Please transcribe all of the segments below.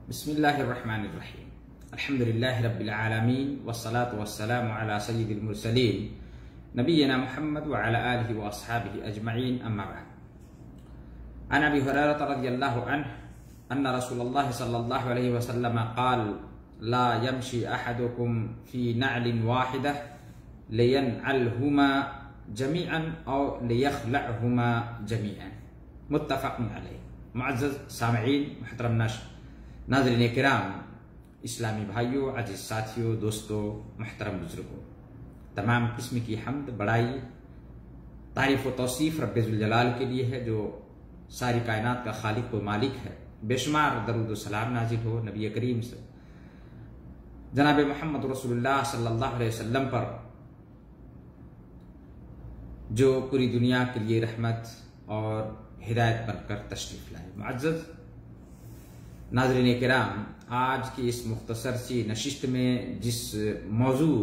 بسم الله الرحمن الرحيم. الحمد لله رب العالمين والصلاة والسلام على سيد المرسلين نبينا محمد وعلى آله وأصحابه أجمعين، أما بعد. عن أبي هريرة رضي الله عنه أن رسول الله صلى الله عليه وسلم قال: لا يمشي أحدكم في نعل واحدة لينعلهما جميعا أو ليخلعهما جميعا، متفق علیہ۔ معزز سامعین، محترم ناظرین کرام، اسلامی بھائیوں، عزیز ساتھیوں، دوستوں، محترم بزرگوں، تمام قسم کی حمد، بڑائی، تعریف و توصیف رب ذوالجلال کے لیے ہے جو ساری کائنات کا خالق و مالک ہے۔ بے شمار درود و سلام نازل ہو نبی کریم سے جناب محمد رسول اللہ صلی اللہ علیہ وسلم پر، جو پوری دنیا کے لیے رحمت اور ہدایت بن کر تشریف لائے۔ معزز ناظرین کرام، آج کی اس مختصر سی نشست میں جس موضوع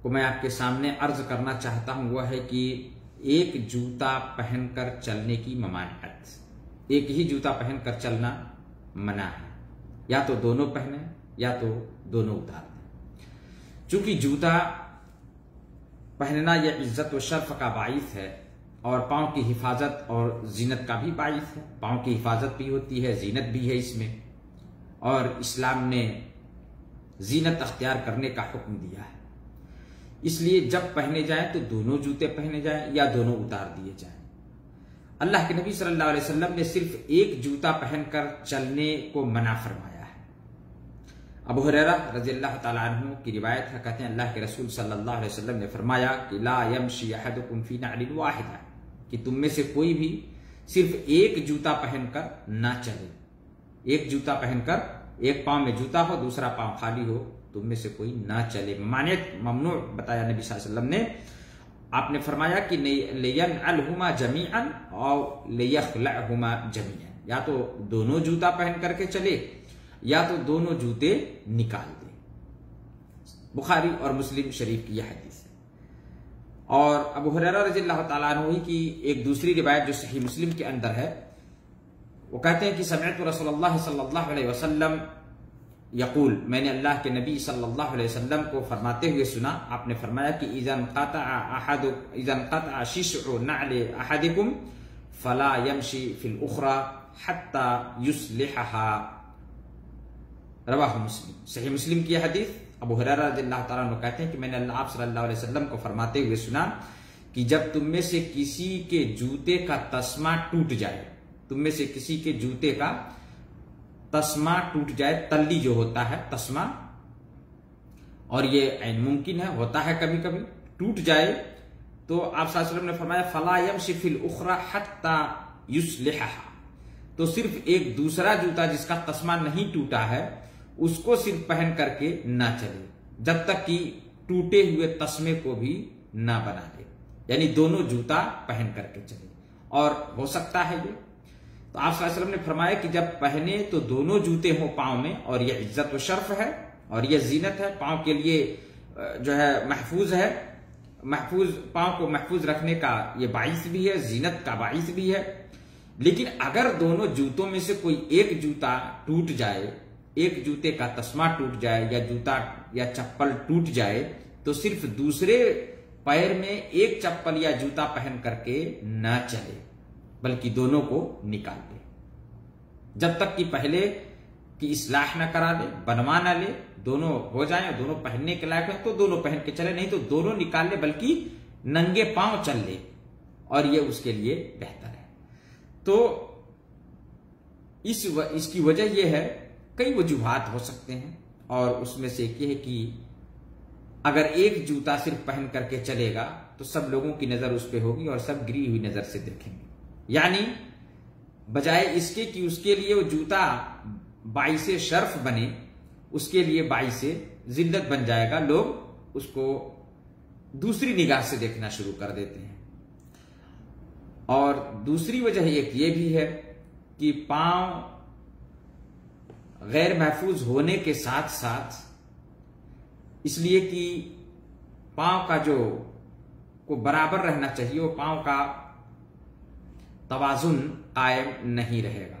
کو میں آپ کے سامنے عرض کرنا چاہتا ہوں وہ ہے کہ ایک جوتا پہن کر چلنے کی ممانعت۔ ایک ہی جوتا پہن کر چلنا منع ہے، یا تو دونوں پہنیں یا تو دونوں اتار دیں۔ چونکہ جوتا پہننا یہ عزت و شرف کا باعث ہے اور پاؤں کی حفاظت اور زینت کا بھی باعث ہے۔ پاؤں کی حفاظت بھی ہوتی ہے، زینت بھی ہے اس میں، اور اسلام نے زینت اختیار کرنے کا حکم دیا ہے۔ اس لیے جب پہنے جائیں تو دونوں جوتے پہنے جائیں یا دونوں اتار دیے جائیں۔ اللہ کے نبی صلی اللہ علیہ وسلم نے صرف ایک جوتا پہن کر چلنے کو منع فرمایا ہے۔ ابو ہریرہ رضی اللہ تعالیٰ عنہ کی روایت ہے، کہتے ہیں اللہ کے رسول صلی اللہ علیہ وسلم نے فرمایا کہ لا یمشی احدکم فی نعل واحدہ، کہ تم میں سے کوئی بھی صرف ایک جوتا پہن کر نہ چلے۔ ایک جوتا پہن کر، ایک پاؤں میں جوتا ہو دوسرا پاؤں خالی ہو، تم میں سے کوئی نہ چلے۔ ممانعت، ممنوع بتایا نبی صلی اللہ علیہ وسلم نے۔ آپ نے فرمایا کہ لینعلہما جمیعا او لیخلعہما جمیعا، یا تو دونوں جوتا پہن کر کے چلے یا تو دونوں جوتے نکال دے۔ بخاری اور مسلم شریف کی یہ حدیث ہے۔ اور ابو ہریرہ رضی اللہ تعالیٰ عنہ کی ایک دوسری روایت جو صحیح مسلم کے اندر ہے، وہ کہتے ہیں کہ سمعت رسول اللہ صلی اللہ علیہ وسلم یقول، میں نے اللہ کے نبی صلی اللہ علیہ وسلم کو فرماتے ہوئے سنا۔ آپ نے فرمایا کہ اذا انقطع ششع نعل احدکم فلا یمشی فی الاخرى حتی یصلحها، رواہ مسلم۔ صحیح مسلم کی یہ حدیث ابو ہریرہ رضی اللہ تعالیٰ عنہ کہتے ہیں کہ میں نے آپ صلی اللہ علیہ وسلم کو فرماتے ہوئے سنا کہ جب تم میں سے کسی کے جوتے کا تسمہ ٹوٹ جائے، تم میں سے کسی کے جوتے کا تسمہ ٹوٹ جائے، تلی جو ہوتا ہے تسمہ، اور یہ عین ممکن ہے، ہوتا ہے کبھی کبھی، ٹوٹ جائے، تو آپ صلی اللہ علیہ وسلم نے فرمایا فلا یمشی فی الاخری حتی یصلحها، تو صرف ایک دوسرا جوتا جس کا تسمہ نہیں ٹوٹا ہے اس کو صرف پہن کر کے نہ چلے جب تک کہ ٹوٹے ہوئے تسمے کو بھی نہ بنا لے، یعنی دونوں جوتا پہن کر کے چلے۔ اور ہو سکتا ہے یہ، تو آپ صلی اللہ علیہ وسلم نے فرمایا کہ جب پہنے تو دونوں جوتے ہوں پاؤں میں، اور یہ عزت و شرف ہے اور یہ زینت ہے، پاؤں کے لیے جو ہے محفوظ ہے، پاؤں کو محفوظ رکھنے کا یہ باعث بھی ہے، زینت کا باعث بھی ہے۔ لیکن اگر دونوں جوتوں میں سے کوئی ایک جوتا ٹوٹ جائے، ایک جوتے کا تسمہ ٹوٹ جائے یا جوتا یا چپل ٹوٹ جائے، تو صرف دوسرے پیر میں ایک چپل یا جوتا پہن کر کے نہ چلے بلکہ دونوں کو نکال دے، جب تک کہ پہلے کی اصلاح نہ کرا لے، بنوا نہ لے، دونوں ہو جائیں اور دونوں پہننے کے لائق ہیں تو دونوں پہن کے چلے، نہیں تو دونوں نکال لے بلکہ ننگے پاؤں چل لے، اور یہ اس کے لیے بہتر ہے۔ تو اس کی وجہ یہ ہے، کئی وجوہات ہو سکتے ہیں، اور اس میں سے ایک یہ ہے کہ اگر ایک جوتا صرف پہن کر کے چلے گا تو سب لوگوں کی نظر اس پہ ہوگی اور سب گری ہوئی نظر سے دیکھیں گے، یعنی بجائے اس کے کہ اس کے لیے وہ جوتا باعث شرف بنے، اس کے لیے باعث ذلت بن جائے گا، لوگ اس کو دوسری نگاہ سے دیکھنا شروع کر دیتے ہیں۔ اور دوسری وجہ ایک یہ بھی ہے کہ پاؤں غیر محفوظ ہونے کے ساتھ ساتھ اس لیے کہ پاؤں کا جو کو برابر رہنا چاہیے، وہ پاؤں کا توازن قائم نہیں رہے گا۔